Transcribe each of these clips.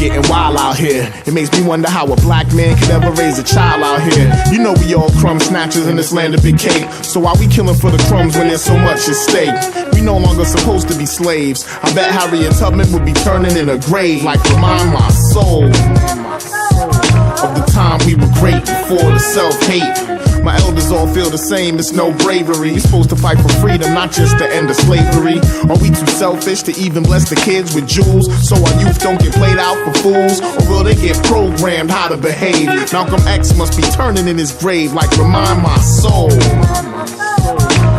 getting wild out here. It makes me wonder how a black man could ever raise a child out here. You know we all crumb snatchers in this land of big cake. So why we killing for the crumbs when there's so much at stake? We no longer supposed to be slaves. I bet Harriet Tubman would be turning in a grave. Like remind my soul of the time we were great before the self-hate. My elders all feel the same, it's no bravery. You're supposed to fight for freedom, not just the end of slavery. Are we too selfish to even bless the kids with jewels? So our youth don't get played out for fools? Or will they get programmed how to behave? Malcolm X must be turning in his grave. Like remind my soul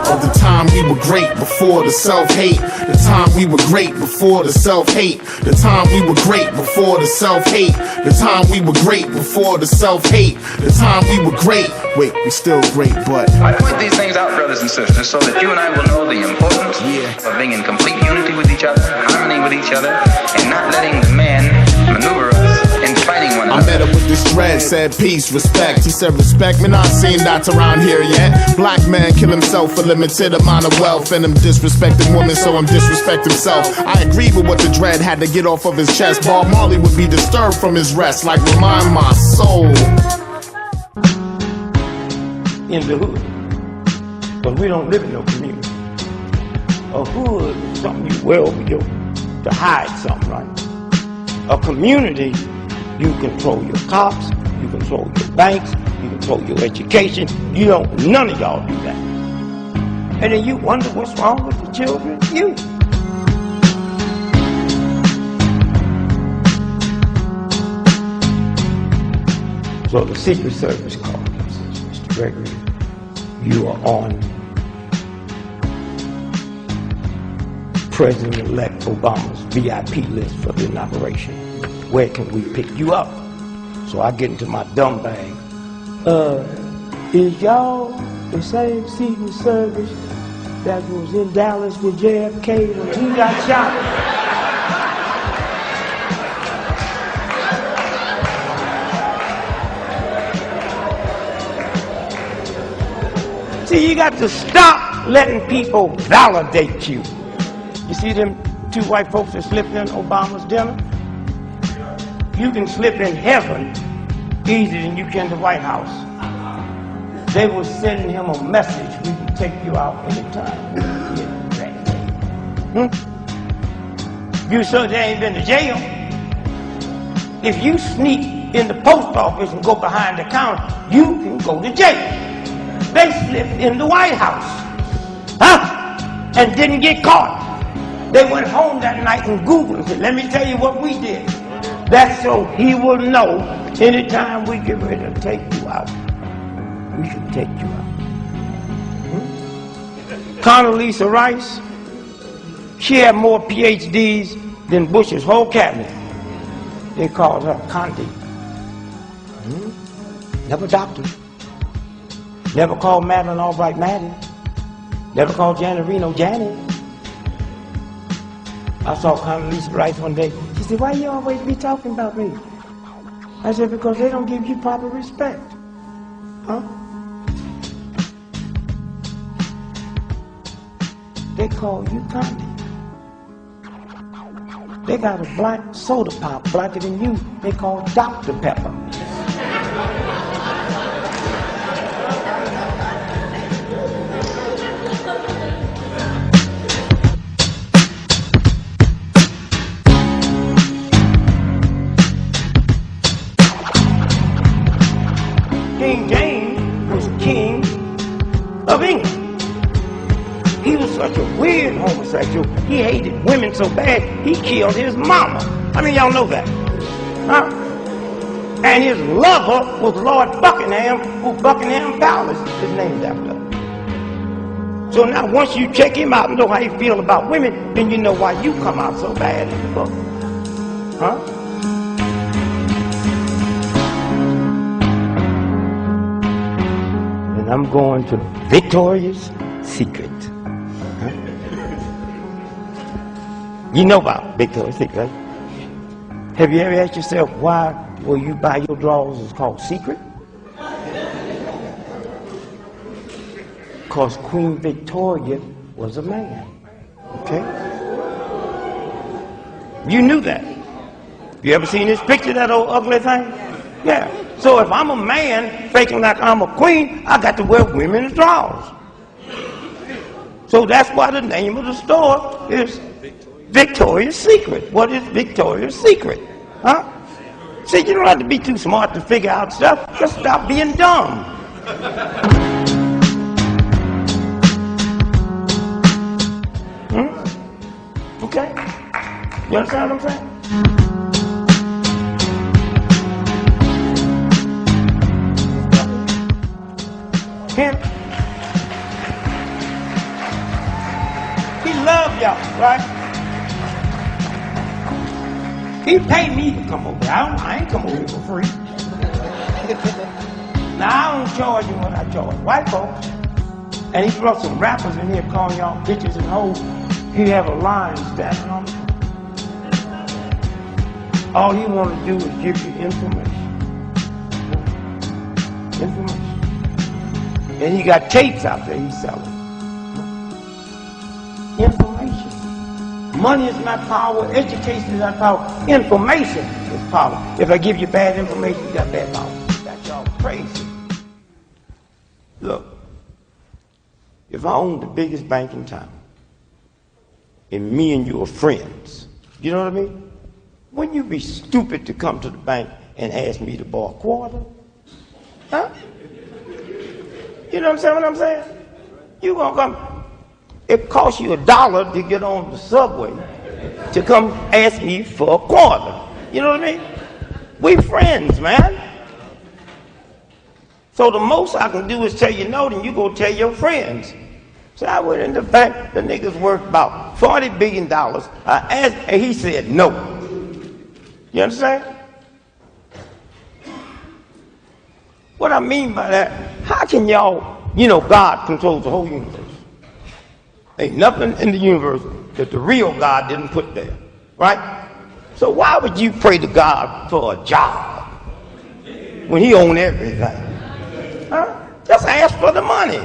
of the time we were great before the self-hate. The time we were great before the self-hate. The time we were great before the self-hate. The time we were great before the self-hate. The time we were great. Wait, we still great, but I point these things out, brothers and sisters, so that you and I will know the importance of being in complete unity with each other, harmony with each other, and not letting the man maneuver us in fighting one another. I met up with this dread, said peace, respect. He said respect, man, I seen that around here yet. Black man kill himself for limited amount of wealth, and him disrespecting women, so him disrespect himself. I agree with what the dread had to get off of his chest. Bob Marley would be disturbed from his rest, like remind my soul. In the hood, but we don't live in no community. A hood is something you well go to hide something, right? A community, you control your cops, you control your banks, you control your education. You don't, none of y'all do that. And then you wonder what's wrong with the children. You. So the Secret Service called me and says, Mr. Gregory, you are on President-elect Obama's VIP list for the inauguration. Where can we pick you up? So I get into my dumb bag. Is y'all the same Secret Service that was in Dallas with JFK when he got shot? See, you got to stop letting people validate you. You see them two white folks that slipped in Obama's dinner? You can slip in heaven easier than you can the White House. They were sending him a message, we can take you out anytime. You sure they ain't been to jail? If you sneak in the post office and go behind the counter, you can go to jail. They slipped in the White House, and didn't get caught. They went home that night and Googled and said, let me tell you what we did. That's so he will know anytime we get ready to take you out, we should take you out. Condoleezza Rice, she had more PhDs than Bush's whole cabinet. They called her Condi. Never doctor. Never called Madeline Albright Maddie. Never called Janet Reno Janet. I saw Condoleezza Rice one day. She said, why you always be talking about me? I said, because they don't give you proper respect. They call you Condi. They got a black soda pop, blacker than you. They call Dr. Pepper. King James was king of England. He was such a weird homosexual. He hated women so bad, he killed his mama. I mean, y'all know that. And his lover was Lord Buckingham, who Buckingham Palace is named after. So now once you check him out and know how he feel about women, then you know why you come out so bad in the book. And I'm going to Victoria's Secret. You know about Victoria's Secret, right? Have you ever asked yourself why will you buy your drawers is called Secret? Because Queen Victoria was a man. Okay? You knew that. You ever seen this picture of that old ugly thing? Yeah. So if I'm a man faking like I'm a queen, I got to wear women's drawers. So that's why the name of the store is Victoria's Secret. What is Victoria's Secret? Huh? See, you don't have to be too smart to figure out stuff. Just stop being dumb. Okay? You understand what I'm saying? Him. He loves y'all, right? He paid me to come over here. I ain't come over here for free. Now, I don't charge you what I charge white folks. And he brought some rappers in here calling y'all bitches and hoes. He have a line standing on it. All he want to do is give you information. Information. And he got tapes out there he's selling. Information. Money is not power. Education is not power. Information is power. If I give you bad information, you got bad power. That's y'all crazy. Look, if I owned the biggest bank in town, and me and you are friends, you know what I mean? Wouldn't you be stupid to come to the bank and ask me to borrow a quarter? Huh? You know what I'm saying? You gonna come. It costs you $1 to get on the subway to come ask me for a quarter. You know what I mean? We friends, man. So the most I can do is tell you no, then you go tell your friends. So I went in the bank, the nigga's worth about $40 billion. I asked, and he said no. You understand? What I mean by that, how can y'all, God controls the whole universe. Ain't nothing in the universe that the real God didn't put there, right? So why would you pray to God for a job when he owns everything? Huh? Just ask for the money.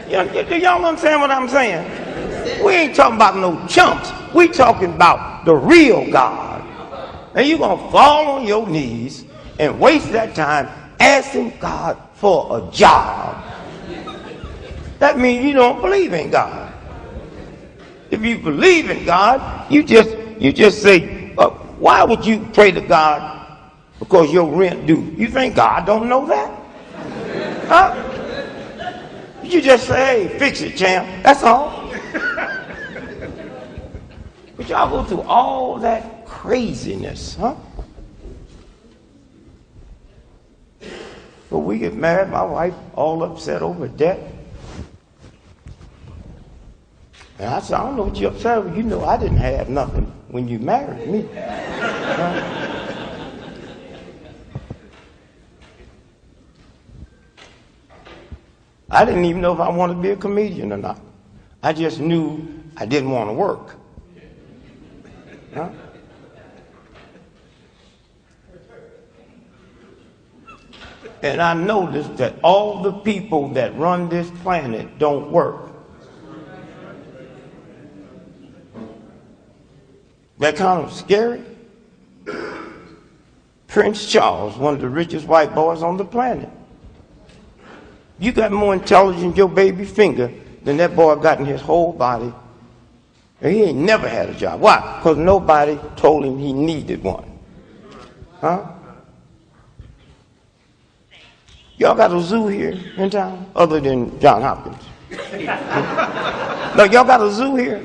Do y'all understand what I'm saying? We ain't talking about no chumps. We talking about the real God. And you're going to fall on your knees and waste that time asking God for a job. That means you don't believe in God. If you believe in God, you just say, why would you pray to God because your rent due? You think God don't know that? Huh? You just say, hey, fix it, champ. That's all. But y'all go through all that craziness, huh? But we get married, my wife all upset over debt. And I said, I don't know what you're upset over. You know I didn't have nothing when you married me. I didn't even know if I wanted to be a comedian or not. I just knew I didn't want to work. Huh? And I noticed that all the people that run this planet don't work. That kind of scary. Prince Charles, one of the richest white boys on the planet. You got more intelligence in your baby finger than that boy got in his whole body. And he ain't never had a job. Why? Because nobody told him he needed one. Huh? Y'all got a zoo here in town other than John Hopkins? No, y'all got a zoo here?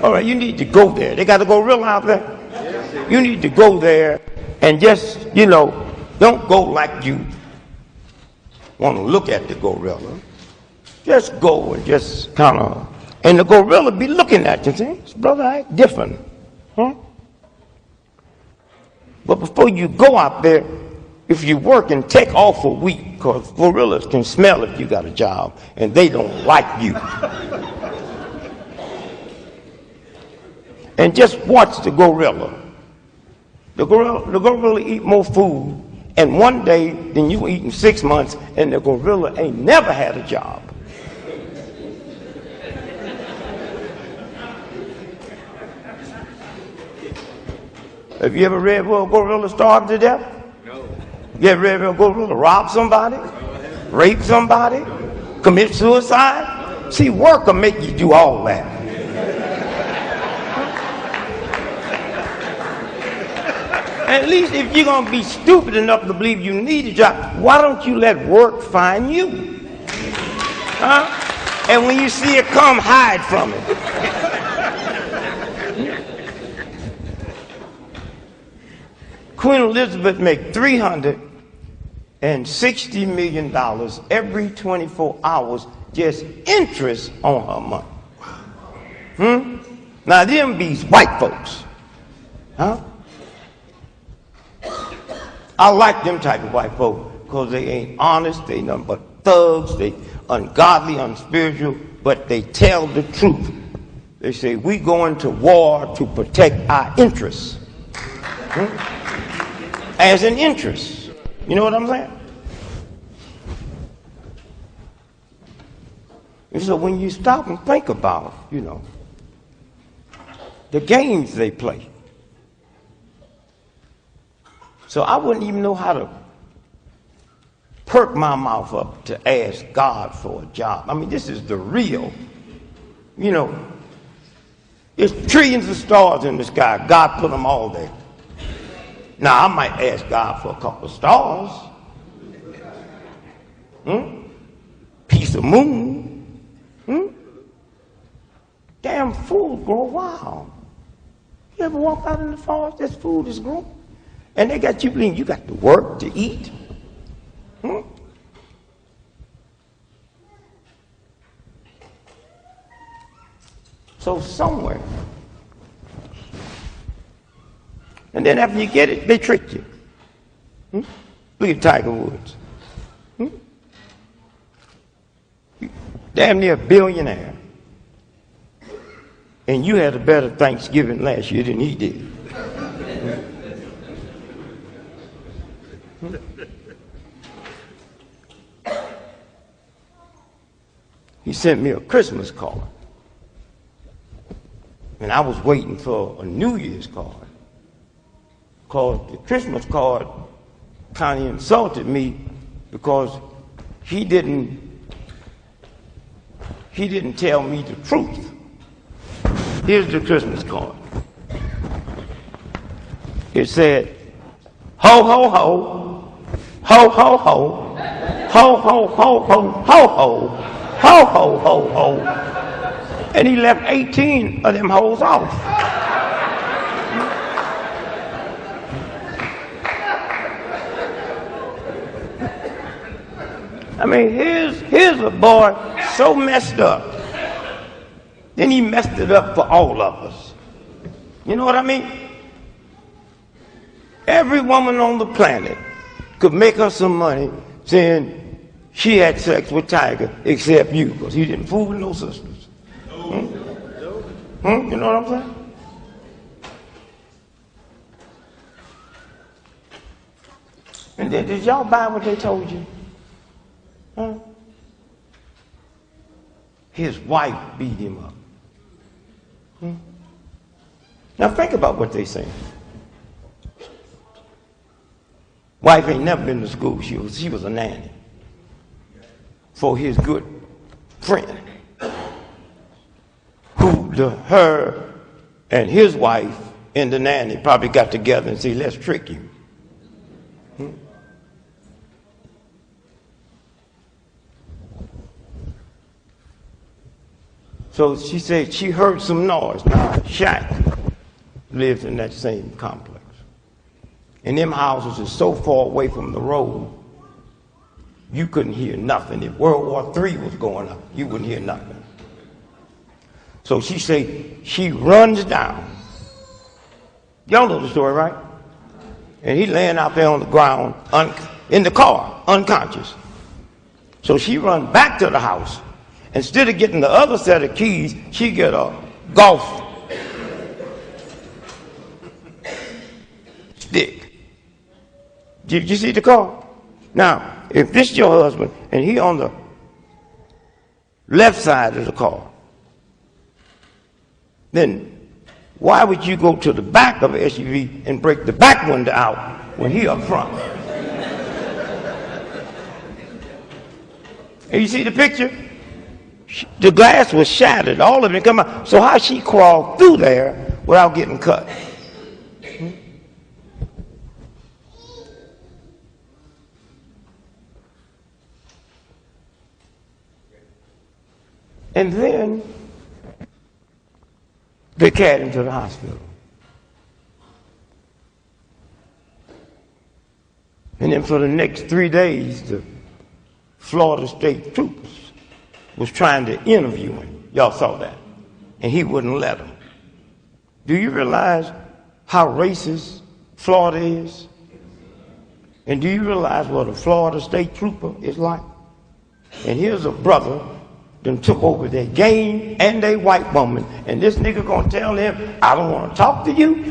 All right, you need to go there. They got a gorilla out there. You need to go there and just, don't go like you want to look at the gorilla. Just go and just kind of, and the gorilla be looking at you, see, this brother act different, huh? But before you go out there, if you work and take off a week, because gorillas can smell if you got a job, and they don't like you. And just watch the gorilla. The gorilla eat more food and one day than you eat in 6 months, and the gorilla ain't never had a job. Have you ever read where a gorilla starved to death? No. You ever read where a gorilla robbed somebody? Rape somebody? Commit suicide? See, work will make you do all that. At least if you're going to be stupid enough to believe you need a job, why don't you let work find you? Huh? And when you see it come, hide from it. Queen Elizabeth made $360 million every 24 hours just interest on her money. Now them bees white folks. Huh? I like them type of white folks because they ain't honest, they nothing but thugs, they ungodly, unspiritual, but they tell the truth. They say, we going to war to protect our interests. As an interest. You know what I'm saying? And so when you stop and think about, the games they play. So I wouldn't even know how to perk my mouth up to ask God for a job. I mean, this is the real, there's trillions of stars in the sky. God put them all there. Now, I might ask God for a couple of stars. Piece of moon. Damn food grow wild. You ever walk out in the forest, this food is growing? And they got you believing you got to work to eat. So somewhere. And then after you get it, they trick you. Look at Tiger Woods. Damn near a billionaire. And you had a better Thanksgiving last year than he did. He sent me a Christmas card. And I was waiting for a New Year's card. Because the Christmas card kind of insulted me because he didn't tell me the truth. Here's the Christmas card. It said, ho, ho, ho, ho, ho, ho, ho, ho, ho, ho, ho, ho, ho, ho, ho, ho. And he left 18 of them hoes off. I mean, here's a boy so messed up. Then he messed it up for all of us. You know what I mean? Every woman on the planet could make her some money saying she had sex with Tiger except you, because he didn't fool no sisters. You know what I'm saying? And then, did y'all buy what they told you? Huh? His wife beat him up. Now think about what they saying. Wife ain't never been to school. She was a nanny for his good friend, who her and his wife and the nanny probably got together and said, let's trick you. So she said she heard some noise. Now, Shaq lives in that same complex. And them houses are so far away from the road, you couldn't hear nothing. If World War III was going up, you wouldn't hear nothing. So she said she runs down. Y'all know the story, right? And he laying out there on the ground, in the car, unconscious. So she runs back to the house. Instead of getting the other set of keys, she get a golf stick. Did you see the car? Now, if this is your husband and he on the left side of the car, then Why would you go to the back of an SUV and break the back window out when he up front? And you see the picture? The glass was shattered, all of it come out. So how she crawled through there without getting cut? And then they carried him to the hospital. And then for the next 3 days, the Florida State Troopers was trying to interview him. Y'all saw that. And he wouldn't let them. Do you realize how racist Florida is? And do you realize what a Florida State Trooper is like? And here's a brother that took over their game and their white woman. And this nigga gonna tell him, I don't want to talk to you.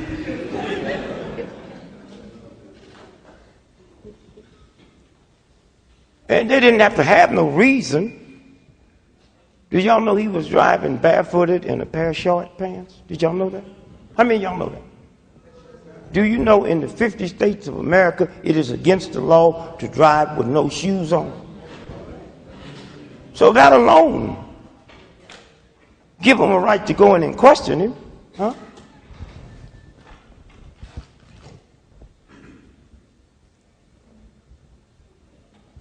And they didn't have to have no reason. Did y'all know he was driving barefooted in a pair of short pants? Did y'all know that? How many of y'all know that? Do you know in the 50 states of America it is against the law to drive with no shoes on? So that alone give him a right to go in and question him, huh?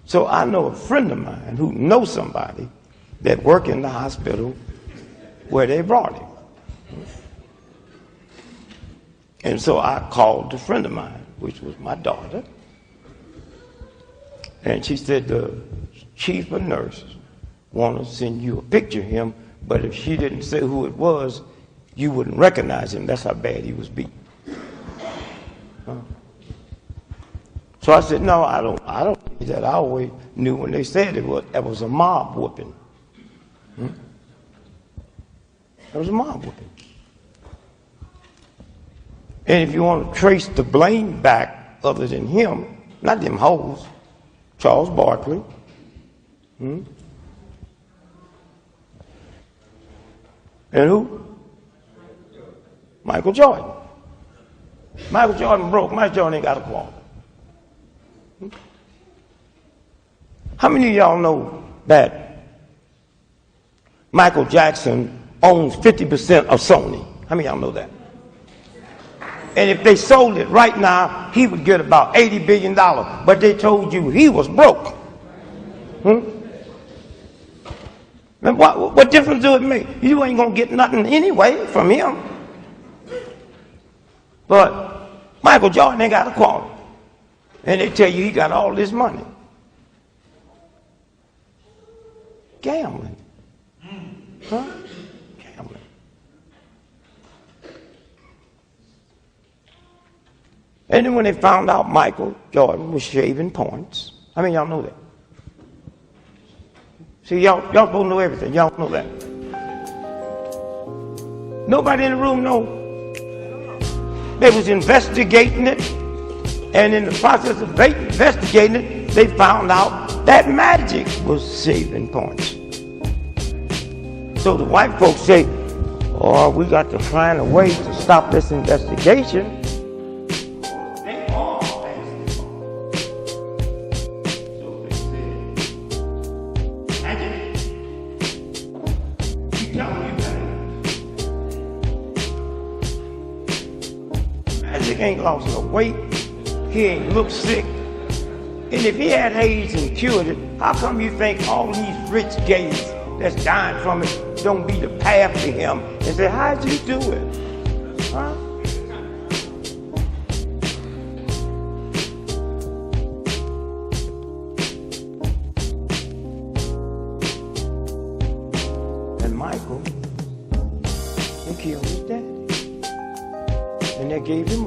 So I know a friend of mine who knows somebody that work in the hospital where they brought him. And so I called a friend of mine, which was my daughter, and she said the chief of nurses want to send you a picture of him, but if she didn't say who it was, you wouldn't recognize him. That's how bad he was beaten. So I said, no, I don't do that. I always knew when they said it was a mob whooping. It was a mob whooping. And if you want to trace the blame back other than him, not them hoes, Charles Barkley, and who? Michael Jordan. Michael Jordan broke. Michael Jordan ain't got a quarter. How many of y'all know that Michael Jackson owns 50% of Sony? How many of y'all know that? And if they sold it right now, he would get about $80 billion. But they told you he was broke. And what difference do it make? You ain't going to get nothing anyway from him. But Michael Jordan ain't got a quarter. And they tell you he got all this money. Gambling. Huh? Gambling. And then when they found out Michael Jordan was shaving points, I mean, y'all know that. See, y'all both know everything. Y'all know that. Nobody in the room know. They was investigating it. And in the process of investigating it, they found out that Magic was shaving points. So the white folks say, oh, we got to find a way to stop this investigation. They all passed it. So they said, Magic, you tell me that. Magic ain't lost no weight. He ain't look sick. And if he had AIDS and cured it, how come you think all these rich gays that's dying from it don't be the path to him and say, how'd you do it? Huh? And Michael, they killed his daddy. And they gave him